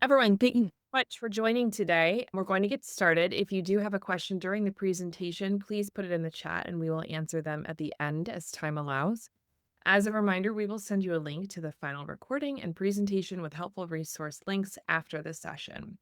Everyone, thank you so much for joining today. We're going to get started. If you do have a question during the presentation, please put it in the chat and we will answer them at the end as time allows. As a reminder, we will send you a link to the final recording and presentation with helpful resource links after the session.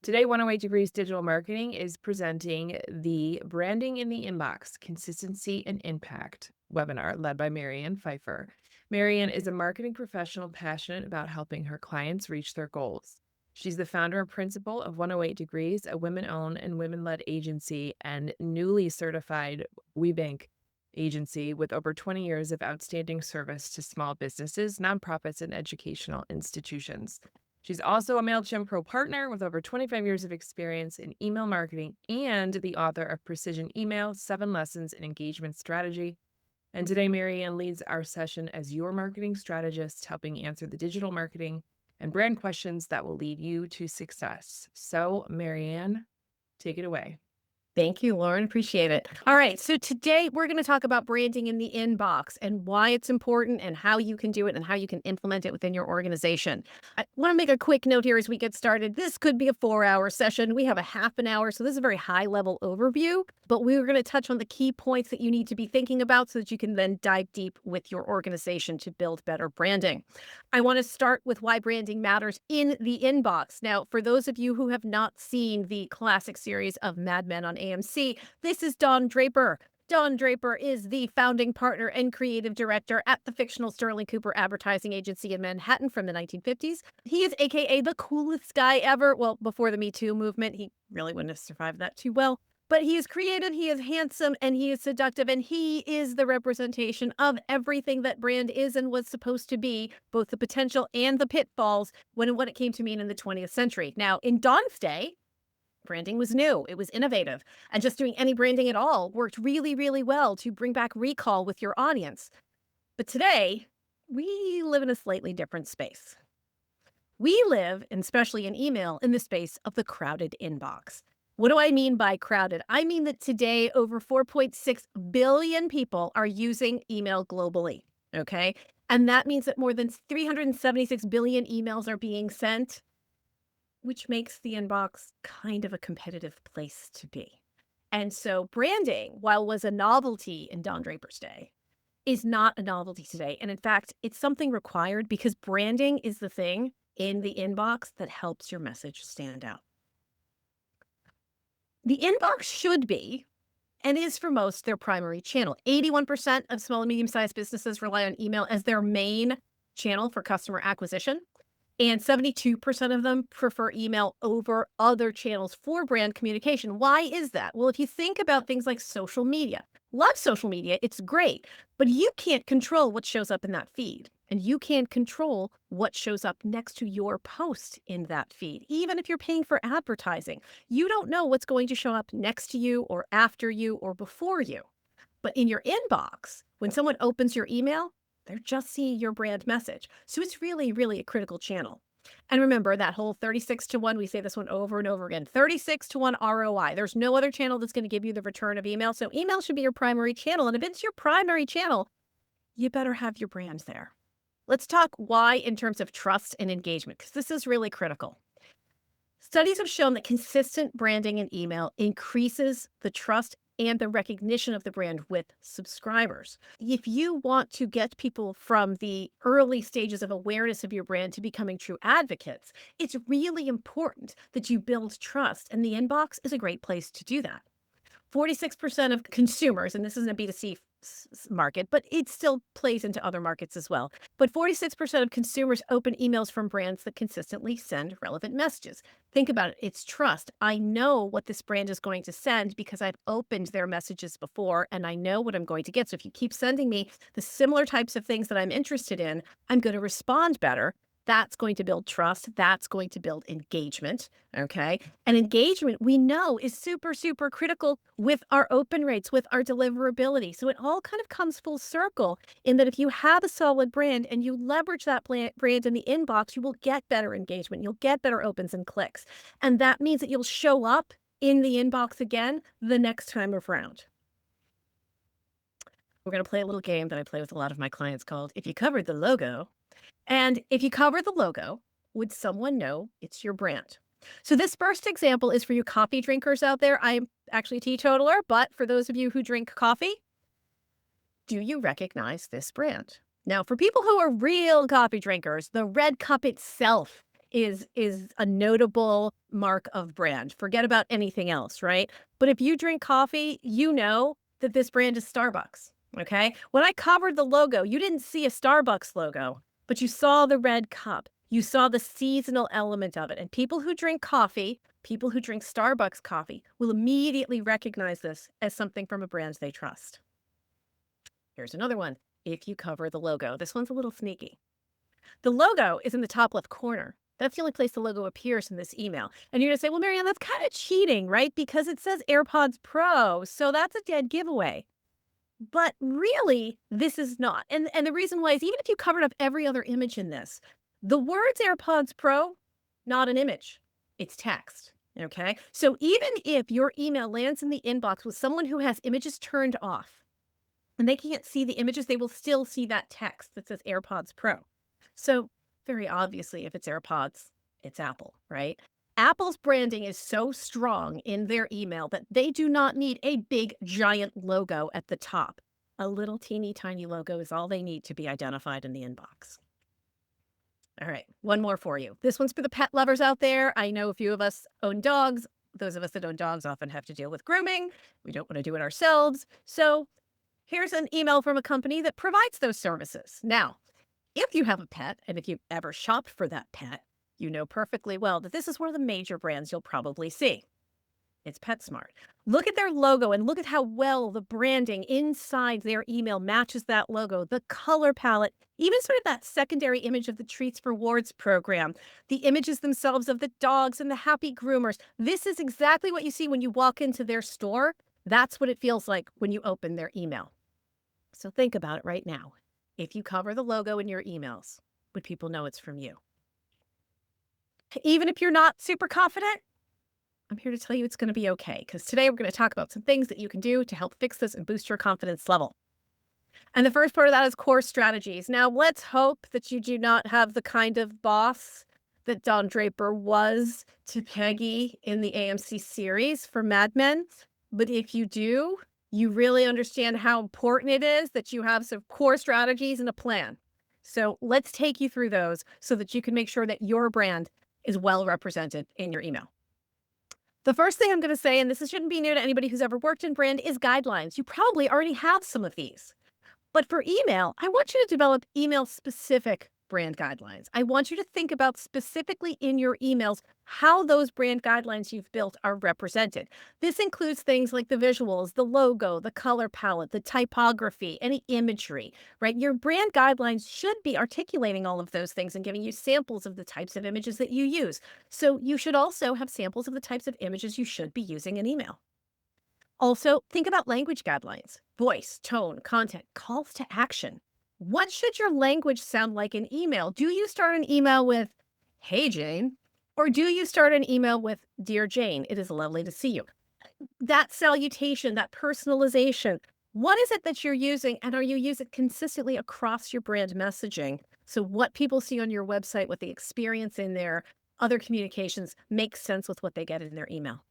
Today, 108 Degrees Digital Marketing is presenting the Branding in the Inbox Consistency and Impact webinar led by Marianne Pfeiffer. Marianne is a marketing professional passionate about helping her clients reach their goals. She's the founder and principal of 108 Degrees, a women-owned and women-led agency and newly certified WeBank agency with over 20 years of outstanding service to small businesses, nonprofits, and educational institutions. She's also a MailChimp Pro partner with over 25 years of experience in email marketing and the author of Precision Email, 7 Lessons in Engagement Strategy. And today, Marianne leads our session as your marketing strategist, helping answer the digital marketing and brand questions that will lead you to success. So, Marianne, take it away. Thank you, Lauren. Appreciate it. All right. So today we're going to talk about branding in the inbox and why it's important and how you can do it and how you can implement it within your organization. I want to make a quick note here as we get started. This could be a 4-hour session. We have a half an hour. So this is a very high level overview, but we're going to touch on the key points that you need to be thinking about so that you can then dive deep with your organization to build better branding. I want to start with why branding matters in the inbox. Now, for those of you who have not seen the classic series of Mad Men on AMC, this is Don Draper. Don Draper is the founding partner and creative director at the fictional Sterling Cooper advertising agency in Manhattan from the 1950s. He is AKA the coolest guy ever. Well, before the Me Too movement, he really wouldn't have survived that too well. But he is creative, he is handsome, and he is seductive, and he is the representation of everything that brand is and was supposed to be, both the potential and the pitfalls when what it came to mean in the 20th century. Now, in Don's day, branding was new, it was innovative, and just doing any branding at all worked really, really well to bring back recall with your audience. But today, we live in a slightly different space. We live, and especially in email, in the space of the crowded inbox. What do I mean by crowded? I mean that today over 4.6 billion people are using email globally. Okay. And that means that more than 376 billion emails are being sent, which makes the inbox kind of a competitive place to be. And so branding, while was a novelty in Don Draper's day, is not a novelty today. And in fact, it's something required because branding is the thing in the inbox that helps your message stand out. The inbox should be, and is for most, their primary channel. 81% of small and medium-sized businesses rely on email as their main channel for customer acquisition. And 72% of them prefer email over other channels for brand communication. Why is that? Well, if you think about things like social media, love social media, it's great, but you can't control what shows up in that feed. And you can't control what shows up next to your post in that feed. Even if you're paying for advertising, you don't know what's going to show up next to you or after you or before you. But in your inbox, when someone opens your email, they're just seeing your brand message. So it's really, really a critical channel. And remember that whole 36 to 1, we say this one over and over again, 36 to 1 ROI. There's no other channel that's going to give you the return of email. So email should be your primary channel. And if it's your primary channel, you better have your brand there. Let's talk why in terms of trust and engagement, because this is really critical. Studies have shown that consistent branding in email increases the trust and the recognition of the brand with subscribers. If you want to get people from the early stages of awareness of your brand to becoming true advocates, it's really important that you build trust, and the inbox is a great place to do that. 46% of consumers, and this isn't a B2C market, but it still plays into other markets as well. But 46% of consumers open emails from brands that consistently send relevant messages. Think about it. It's trust. I know what this brand is going to send because I've opened their messages before and I know what I'm going to get. So if you keep sending me the similar types of things that I'm interested in, I'm going to respond better. That's going to build trust. That's going to build engagement. Okay. And engagement, we know, is super, super critical with our open rates, with our deliverability. So it all kind of comes full circle in that if you have a solid brand and you leverage that brand in the inbox, you will get better engagement. You'll get better opens and clicks. And that means that you'll show up in the inbox again the next time around. We're going to play a little game that I play with a lot of my clients called If You Covered the Logo. And if you cover the logo, would someone know it's your brand? So this first example is for you coffee drinkers out there. I'm actually a teetotaler, but for those of you who drink coffee, do you recognize this brand? Now, for people who are real coffee drinkers, the red cup itself is a notable mark of brand. Forget about anything else, right? But if you drink coffee, you know that this brand is Starbucks, okay? When I covered the logo, you didn't see a Starbucks logo, but you saw the red cup. You saw the seasonal element of it. And people who drink coffee, people who drink Starbucks coffee will immediately recognize this as something from a brand they trust. Here's another one. If you cover the logo, this one's a little sneaky. The logo is in the top left corner. That's the only place the logo appears in this email. And you're going to say, well, Marianne, that's kind of cheating, right? Because it says AirPods Pro. So that's a dead giveaway. But really, this is not. And the reason why is even if you covered up every other image in this, the words AirPods Pro, not an image, it's text. Okay. So even if your email lands in the inbox with someone who has images turned off, and they can't see the images, they will still see that text that says AirPods Pro. So, very obviously, if it's AirPods, it's Apple, right? Apple's branding is so strong in their email that they do not need a big, giant logo at the top. A little teeny tiny logo is all they need to be identified in the inbox. All right, one more for you. This one's for the pet lovers out there. I know a few of us own dogs. Those of us that own dogs often have to deal with grooming. We don't want to do it ourselves. So, here's an email from a company that provides those services. Now, if you have a pet and if you've ever shopped for that pet, you know perfectly well that this is one of the major brands you'll probably see. It's PetSmart. Look at their logo and look at how well the branding inside their email matches that logo, the color palette, even sort of that secondary image of the Treats Rewards program, the images themselves of the dogs and the happy groomers. This is exactly what you see when you walk into their store. That's what it feels like when you open their email. So think about it right now. If you cover the logo in your emails, would people know it's from you? Even if you're not super confident, I'm here to tell you it's going to be okay, because today we're going to talk about some things that you can do to help fix this and boost your confidence level. And the first part of that is core strategies. Now, let's hope that you do not have the kind of boss that Don Draper was to Peggy in the AMC series for Mad Men. But if you do, you really understand how important it is that you have some core strategies and a plan. So let's take you through those so that you can make sure that your brand is well represented in your email. The first thing I'm going to say, and this shouldn't be new to anybody who's ever worked in brand, is guidelines. You probably already have some of these. But for email, I want you to develop email-specific brand guidelines. I want you to think about specifically in your emails how those brand guidelines you've built are represented. This includes things like the visuals, the logo, the color palette, the typography, any imagery, right? Your brand guidelines should be articulating all of those things and giving you samples of the types of images that you use. So you should also have samples of the types of images you should be using in email. Also, think about language guidelines, voice, tone, content, calls to action. What should your language sound like in email? Do you start an email with, "Hey, Jane," or do you start an email with, "Dear Jane, it is lovely to see you"? That salutation, that personalization, what is it that you're using, and are you using it consistently across your brand messaging? So what people see on your website, what they experience in their other communications makes sense with what they get in their email.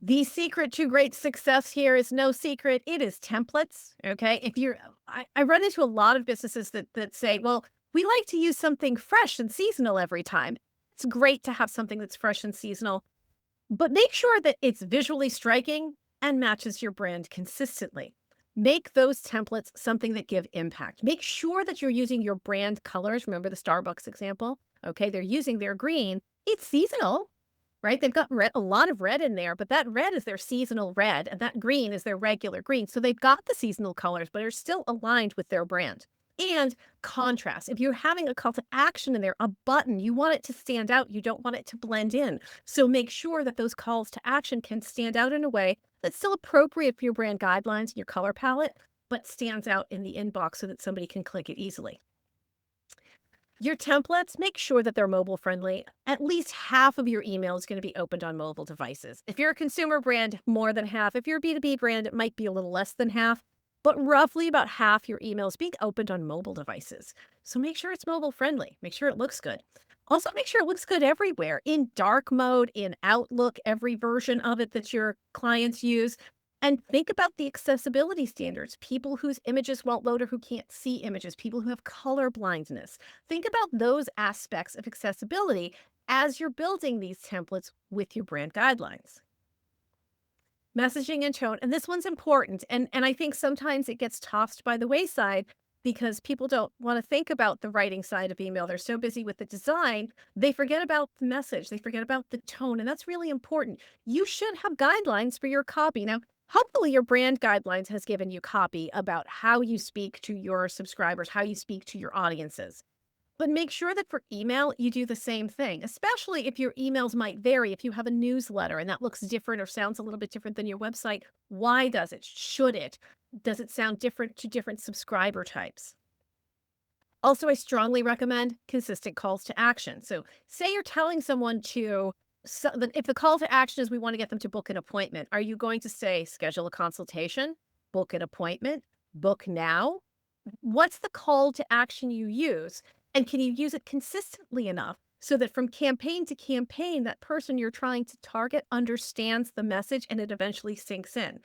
The secret to great success here is no secret. It is templates. Okay. If you're, I run into a lot of businesses that say, well, we like to use something fresh and seasonal every time. It's great to have something that's fresh and seasonal, but make sure that it's visually striking and matches your brand consistently. Make those templates something that give impact. Make sure that you're using your brand colors. Remember the Starbucks example? Okay. They're using their green. It's seasonal. Right? They've got red, a lot of red in there, but that red is their seasonal red, and that green is their regular green. So they've got the seasonal colors, but are still aligned with their brand. And contrast. If you're having a call to action in there, a button, you want it to stand out. You don't want it to blend in. So make sure that those calls to action can stand out in a way that's still appropriate for your brand guidelines and your color palette, but stands out in the inbox so that somebody can click it easily. Your templates, make sure that they're mobile friendly. At least half of your email is going to be opened on mobile devices. If you're a consumer brand, more than half. If you're a B2B brand, it might be a little less than half. but roughly about half your email is being opened on mobile devices. So make sure it's mobile friendly. Make sure it looks good. Also, make sure it looks good everywhere in dark mode, in Outlook, every version of it that your clients use. And think about the accessibility standards, people whose images won't load or who can't see images, people who have color blindness. Think about those aspects of accessibility as you're building these templates with your brand guidelines. Messaging and tone, and this one's important, and I think sometimes it gets tossed by the wayside because people don't wanna think about the writing side of email. They're so busy with the design, they forget about the message, they forget about the tone, and that's really important. You should have guidelines for your copy. Now, hopefully, your brand guidelines has given you copy about how you speak to your subscribers, how you speak to your audiences. But make sure that for email, you do the same thing, especially if your emails might vary. If you have a newsletter and that looks different or sounds a little bit different than your website, why does it? Should it? Does it sound different to different subscriber types? Also, I strongly recommend consistent calls to action. So, say you're telling someone to, if the call to action is we want to get them to book an appointment, are you going to say schedule a consultation, book an appointment, book now? What's the call to action you use? And can you use it consistently enough so that from campaign to campaign, that person you're trying to target understands the message and it eventually sinks in?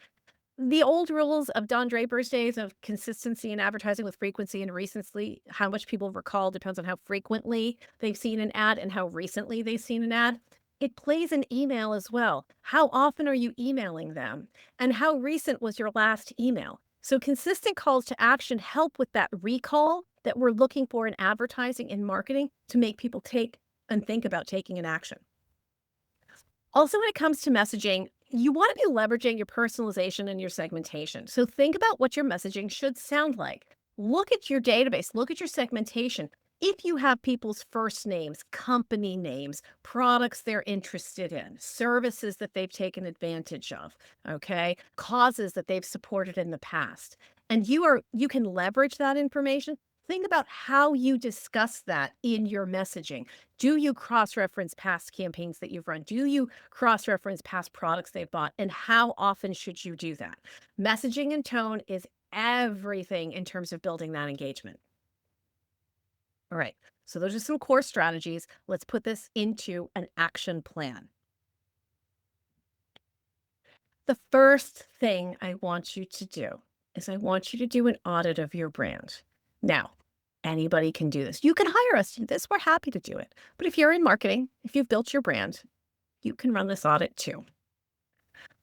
The old rules of Don Draper's days of consistency in advertising with frequency and recency, how much people recall depends on how frequently they've seen an ad and how recently they've seen an ad. It plays in email as well. How often are you emailing them? And how recent was your last email? So, consistent calls to action help with that recall that we're looking for in advertising and marketing to make people take and think about taking an action. Also, when it comes to messaging, you want to be leveraging your personalization and your segmentation. So think about what your messaging should sound like. Look at your database, look at your segmentation. If you have people's first names, company names, products they're interested in, services that they've taken advantage of, okay, causes that they've supported in the past, and you can leverage that information, think about how you discuss that in your messaging. Do you cross-reference past campaigns that you've run? Do you cross-reference past products they've bought? And how often should you do that? Messaging and tone is everything in terms of building that engagement. All right. So those are some core strategies. Let's put this into an action plan. The first thing I want you to do is I want you to do an audit of your brand. Now, anybody can do this. You can hire us to do this. We're happy to do it. But if you're in marketing, if you've built your brand, you can run this audit too.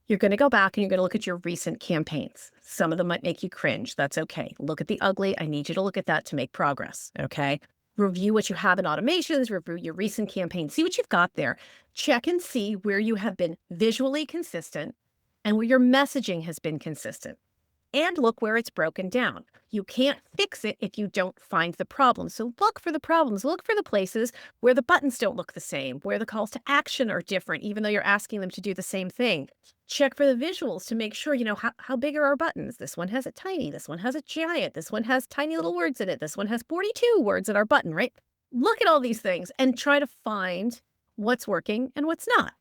You're going to go back and you're going to look at your recent campaigns. Some of them might make you cringe. That's okay. Look at the ugly. I need you to look at that to make progress. Okay. Review what you have in automations, review your recent campaigns, see what you've got there. Check and see where you have been visually consistent and where your messaging has been consistent. And look where it's broken down. You can't fix it if you don't find the problem. So look for the problems. Look for the places where the buttons don't look the same, where the calls to action are different, even though you're asking them to do the same thing. Check for the visuals to make sure, how big are our buttons? This one has a tiny, this one has a giant, this one has tiny little words in it, this one has 42 words in our button, right? Look at all these things and try to find what's working and what's not.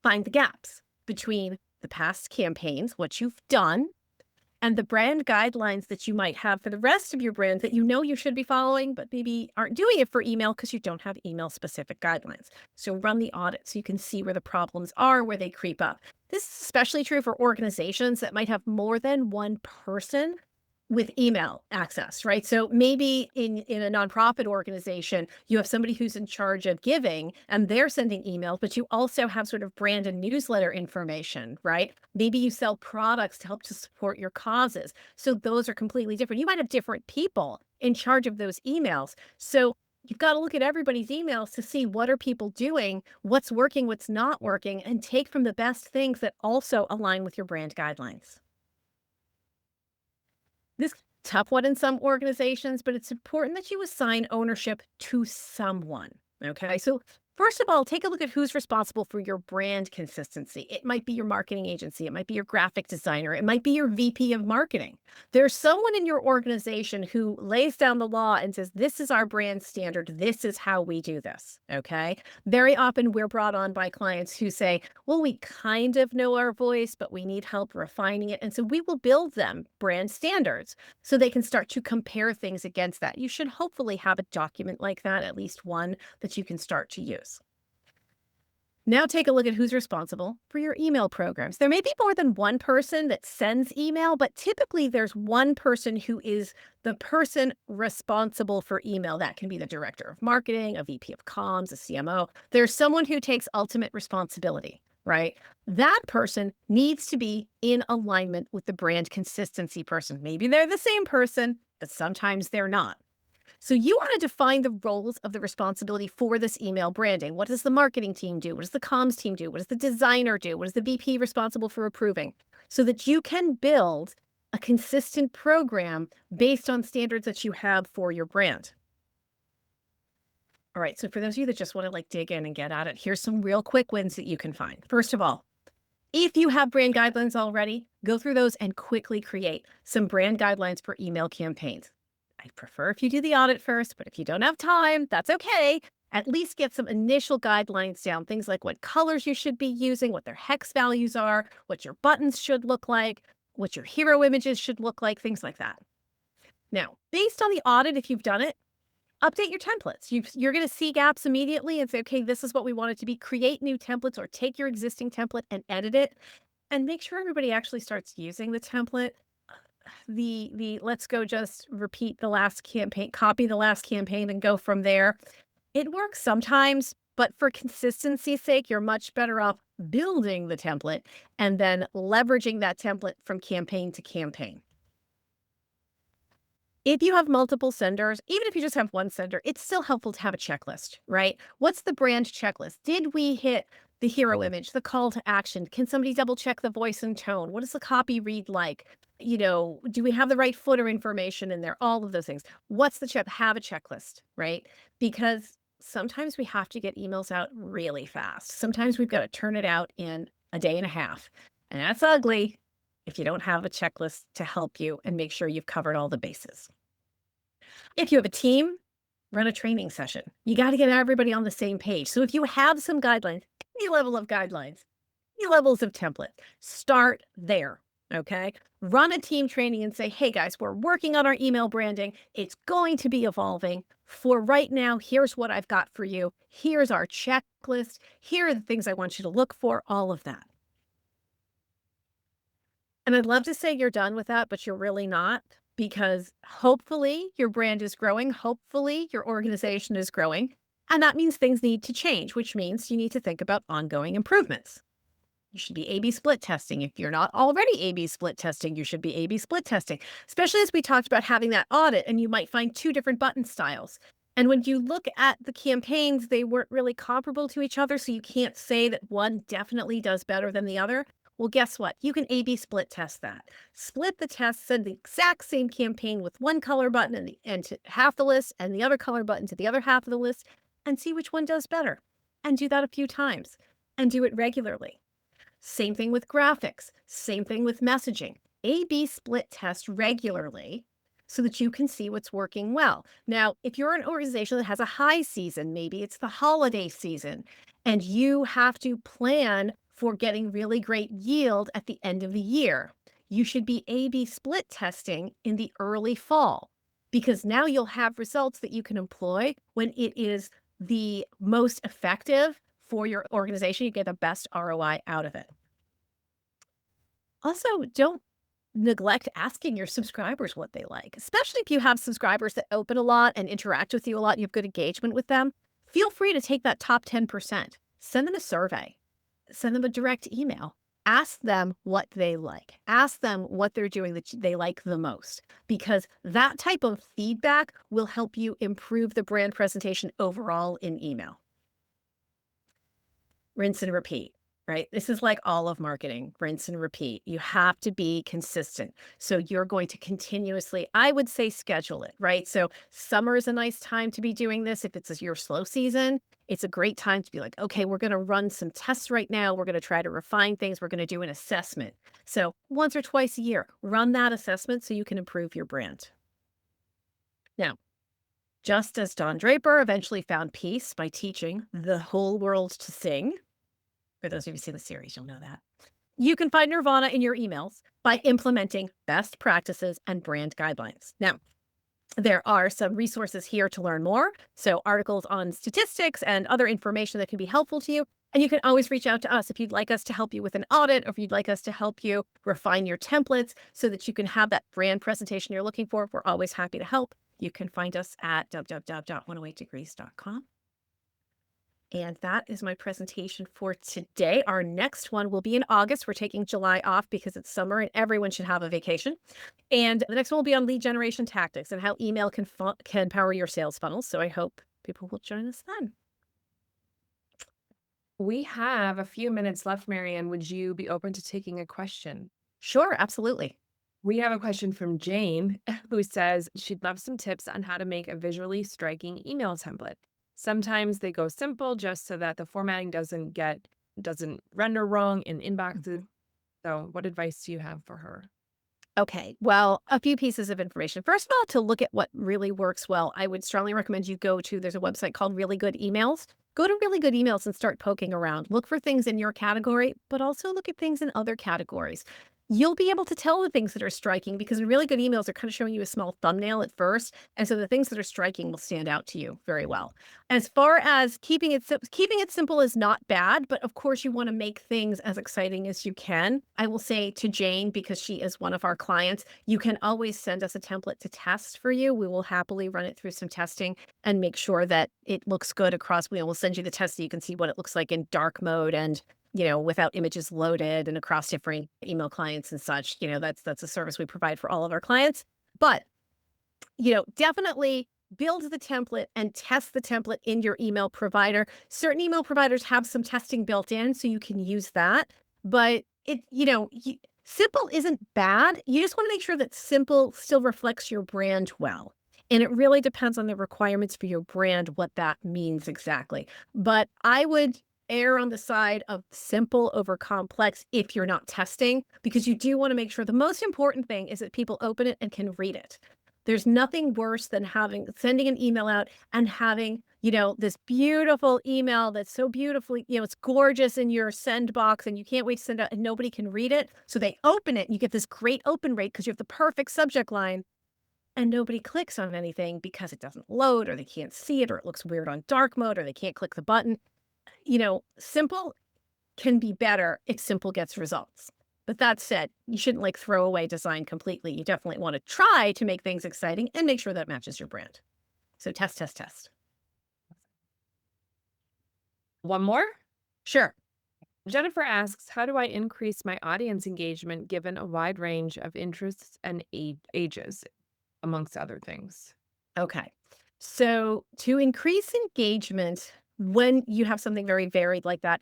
Find the gaps between the past campaigns, what you've done, and the brand guidelines that you might have for the rest of your brand that you should be following, but maybe aren't doing it for email because you don't have email specific guidelines. So run the audit so you can see where the problems are, where they creep up. This is especially true for organizations that might have more than one person with email access, right? So maybe in a nonprofit organization, you have somebody who's in charge of giving and they're sending emails, but you also have sort of brand and newsletter information, right? Maybe you sell products to help to support your causes. So those are completely different. You might have different people in charge of those emails. So you've got to look at everybody's emails to see what are people doing, what's working, what's not working, and take from the best things that also align with your brand guidelines. This tough one in some organizations, but it's important that you assign ownership to someone. Okay. So First of all, take a look at who's responsible for your brand consistency. It might be your marketing agency, it might be your graphic designer, it might be your VP of marketing. There's someone in your organization who lays down the law and says, this is our brand standard, this is how we do this. Okay. Very often we're brought on by clients who say, well, we kind of know our voice, but we need help refining it. And so we will build them brand standards so they can start to compare things against that. You should hopefully have a document like that, at least one that you can start to use. Now take a look at who's responsible for your email programs. There may be more than one person that sends email, but typically there's one person who is the person responsible for email. That can be the director of marketing, a VP of comms, a CMO. There's someone who takes ultimate responsibility, right? That person needs to be in alignment with the brand consistency person. Maybe they're the same person, but sometimes they're not. So you want to define the roles of the responsibility for this email branding. What does the marketing team do? What does the comms team do? What does the designer do? What is the VP responsible for approving? So that you can build a consistent program based on standards that you have for your brand. All right, so for those of you that just want to dig in and get at it, here's some real quick wins that you can find. First of all, if you have brand guidelines already, go through those and quickly create some brand guidelines for email campaigns. I prefer if you do the audit first, but if you don't have time, that's okay. At least get some initial guidelines down, things like what colors you should be using, what their hex values are, what your buttons should look like, what your hero images should look like, things like that. Now, based on the audit, if you've done it, update your templates. You're going to see gaps immediately and say, okay, this is what we want it to be. Create new templates or take your existing template and edit it and make sure everybody actually starts using the template. The let's go just repeat the last campaign, copy the last campaign and go from there. It works sometimes, but for consistency's sake, you're much better off building the template and then leveraging that template from campaign to campaign. If you have multiple senders, even if you just have one sender, it's still helpful to have a checklist, right? What's the brand checklist? Did we hit the hero image, the call to action? Can somebody double check the voice and tone? What does the copy read like? Do we have the right footer information in there? All of those things. What's the check? Have a checklist, right? Because sometimes we have to get emails out really fast. Sometimes we've got to turn it out in a day and a half. And that's ugly if you don't have a checklist to help you and make sure you've covered all the bases. If you have a team, run a training session. You got to get everybody on the same page. So if you have some guidelines, any level of guidelines, any levels of template, start there. Okay. Run a team training and say, hey guys, we're working on our email branding. It's going to be evolving. For right now, here's what I've got for you. Here's our checklist. Here are the things I want you to look for, all of that. And I'd love to say you're done with that, but you're really not, because hopefully your brand is growing. Hopefully your organization is growing. And that means things need to change, which means you need to think about ongoing improvements. You should be A/B split testing. If you're not already A/B split testing, you should be A/B split testing, especially as we talked about having that audit and you might find two different button styles. And when you look at the campaigns, they weren't really comparable to each other. So you can't say that one definitely does better than the other. Well, guess what? You can A/B split test that. Split the test, send the exact same campaign with one color button and to half the list and the other color button to the other half of the list and see which one does better. And do that a few times and do it regularly. Same thing with graphics, same thing with messaging. A/B split test regularly so that you can see what's working well. Now, if you're an organization that has a high season, maybe it's the holiday season, and you have to plan for getting really great yield at the end of the year, you should be A/B split testing in the early fall, because now you'll have results that you can employ when it is the most effective for your organization. You get the best ROI out of it. Also, don't neglect asking your subscribers what they like, especially if you have subscribers that open a lot and interact with you a lot and you have good engagement with them. Feel free to take that top 10%. Send them a survey, send them a direct email. Ask them what they like. Ask them what they're doing that they like the most, because that type of feedback will help you improve the brand presentation overall in email. Rinse and repeat, right? This is like all of marketing, rinse and repeat. You have to be consistent. So you're going to continuously, I would say, schedule it, right? So summer is a nice time to be doing this if it's your slow season. It's a great time to be like, okay, we're going to run some tests right now. We're going to try to refine things. We're going to do an assessment. So once or twice a year, run that assessment so you can improve your brand. Now, just as Don Draper eventually found peace by teaching the whole world to sing, for those of you who see the series, you'll know that. You can find nirvana in your emails by implementing best practices and brand guidelines. Now, there are some resources here to learn more. So, articles on statistics and other information that can be helpful to you. And you can always reach out to us if you'd like us to help you with an audit or if you'd like us to help you refine your templates so that you can have that brand presentation you're looking for. We're always happy to help. You can find us at www.108degrees.com. And that is my presentation for today. Our next one will be in August. We're taking July off because it's summer and everyone should have a vacation. And the next one will be on lead generation tactics and how email can power your sales funnels. So I hope people will join us then. We have a few minutes left, Marianne. Would you be open to taking a question? Sure, absolutely. We have a question from Jane who says she'd love some tips on how to make a visually striking email template. Sometimes they go simple just so that the formatting doesn't render wrong in inboxes. Mhm. So, what advice do you have for her? Okay. Well, a few pieces of information. First of all, to look at what really works well, I would strongly recommend you go to, there's a website called Really Good Emails. Go to Really Good Emails and start poking around. Look for things in your category, but also look at things in other categories. You'll be able to tell the things that are striking because really good emails are kind of showing you a small thumbnail at first. And so the things that are striking will stand out to you very well. As far as keeping it simple is not bad, but of course you want to make things as exciting as you can. I will say to Jane, because she is one of our clients, you can always send us a template to test for you. We will happily run it through some testing and make sure that it looks good across. We'll send you the test so you can see what it looks like in dark mode and without images loaded and across different email clients and such. That's a service we provide for all of our clients. But definitely build the template and test the template in your email provider. Certain email providers have some testing built in, so you can use that. But simple isn't bad. You just want to make sure that simple still reflects your brand well. And it really depends on the requirements for your brand, what that means exactly. But I would err on the side of simple over complex if you're not testing, because you do want to make sure the most important thing is that people open it and can read it. There's nothing worse than sending an email out and having, this beautiful email that's so beautifully, it's gorgeous in your send box and you can't wait to send out and nobody can read it. So they open it and you get this great open rate because you have the perfect subject line and nobody clicks on anything because it doesn't load or they can't see it or it looks weird on dark mode or they can't click the button. Simple can be better if simple gets results. But that said, you shouldn't throw away design completely. You definitely want to try to make things exciting and make sure that matches your brand. So test, test, test. One more? Sure. Jennifer asks, how do I increase my audience engagement given a wide range of interests and ages, amongst other things? Okay. So to increase engagement when you have something very varied like that,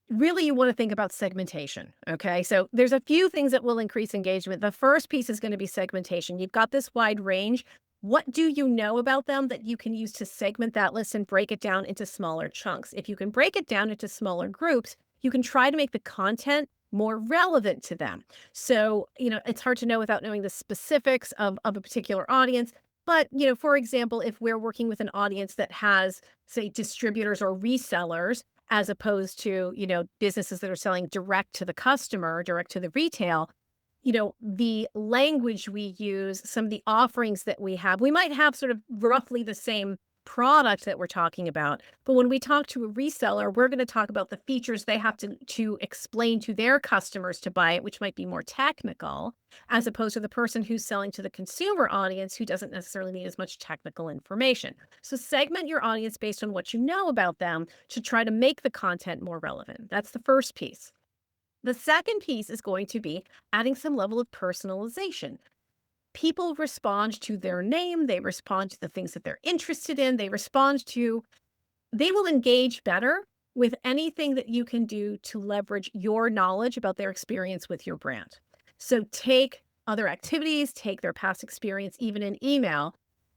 really you want to think about segmentation. Okay. So there's a few things that will increase engagement. The first piece is going to be segmentation. You've got this wide range. What do you know about them that you can use to segment that list and break it down into smaller chunks? If you can break it down into smaller groups, you can try to make the content more relevant to them. So, it's hard to know without knowing the specifics of a particular audience. But, for example, if we're working with an audience that has, say, distributors or resellers, as opposed to, businesses that are selling direct to the customer, direct to the retail, the language we use, some of the offerings that we might have sort of roughly the same product that we're talking about. But when we talk to a reseller, we're going to talk about the features they have to explain to their customers to buy it, which might be more technical, as opposed to the person who's selling to the consumer audience who doesn't necessarily need as much technical information. So segment your audience based on what you know about them to try to make the content more relevant. That's the first piece. The second piece is going to be adding some level of personalization. People respond to their name, they respond to the things that they're interested in, they will engage better with anything that you can do to leverage your knowledge about their experience with your brand. So take other activities, take their past experience, even in email,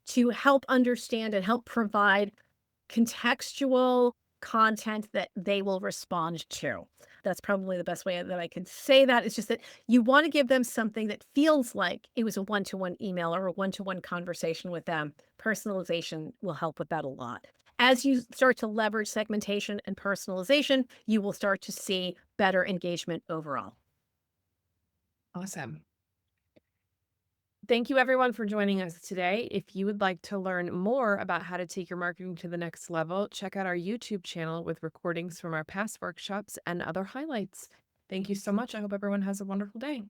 to help understand and help provide contextual content that they will respond to. That's probably the best way that I can say that. It's just that you want to give them something that feels like it was a one-to-one email or a one-to-one conversation with them. Personalization will help with that a lot. As you start to leverage segmentation and personalization, you will start to see better engagement overall. Awesome. Thank you everyone for joining us today. If you would like to learn more about how to take your marketing to the next level, check out our YouTube channel with recordings from our past workshops and other highlights. Thank you so much. I hope everyone has a wonderful day.